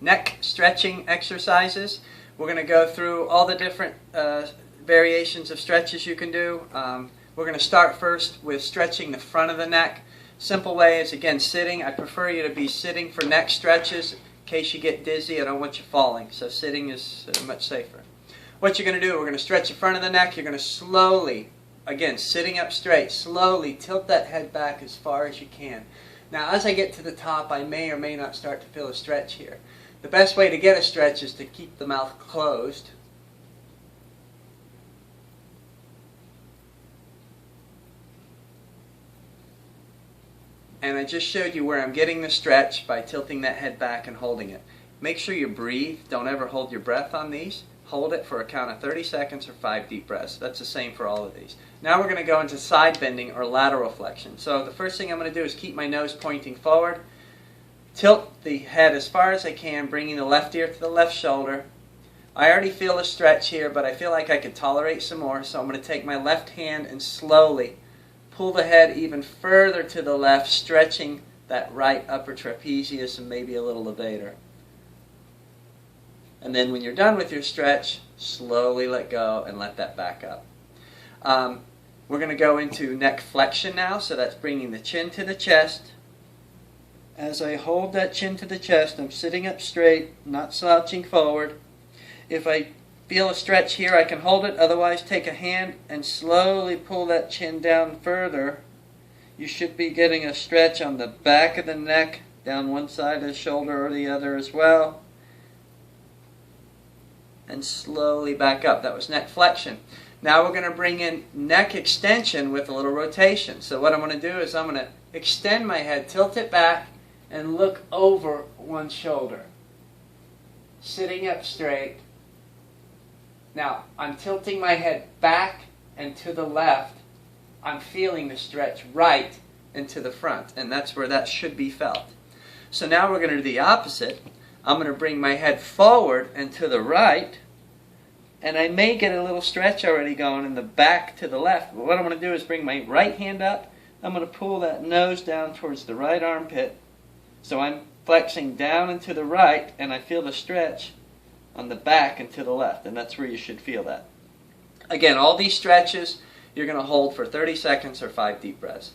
neck stretching exercises. We're going to go through all the different variations of stretches you can do. We're going to start first with stretching the front of the neck. Simple way is, again, sitting. I prefer you to be sitting for neck stretches. In case you get dizzy, I don't want you falling, so sitting is much safer. What you're going to do, we're going to stretch the front of the neck. You're going to slowly, again, sitting up straight, slowly tilt that head back as far as you can. Now, as I get to the top, I may or may not start to feel a stretch here. The best way to get a stretch is to keep the mouth closed. And I just showed you where I'm getting the stretch by tilting that head back and holding it. Make sure you breathe. Don't ever hold your breath on these. Hold it for a count of 30 seconds or 5 deep breaths. That's the same for all of these. Now we're going to go into side bending or lateral flexion. So the first thing I'm going to do is keep my nose pointing forward. Tilt the head as far as I can, bringing the left ear to the left shoulder. I already feel a stretch here, but I feel like I could tolerate some more. So I'm going to take my left hand and slowly pull the head even further to the left, stretching that right upper trapezius and maybe a little levator. And then when you're done with your stretch, slowly let go and let that back up. We're going to go into neck flexion now, so that's bringing the chin to the chest. As I hold that chin to the chest, I'm sitting up straight, not slouching forward. If I feel a stretch here, I can hold it. Otherwise, take a hand and slowly pull that chin down further. You should be getting a stretch on the back of the neck, down one side of the shoulder or the other as well. And slowly back up. That was neck flexion. Now we're going to bring in neck extension with a little rotation. So what I'm going to do is I'm going to extend my head, tilt it back, and look over one shoulder. Sitting up straight. Now, I'm tilting my head back and to the left. I'm feeling the stretch right and to the front, and that's where that should be felt. So now we're going to do the opposite. I'm going to bring my head forward and to the right, and I may get a little stretch already going in the back to the left. But what I'm going to do is bring my right hand up. I'm going to pull that nose down towards the right armpit. So I'm flexing down and to the right, and I feel the stretch on the back and to the left, and that's where you should feel that. Again, all these stretches you're going to hold for 30 seconds or 5 deep breaths.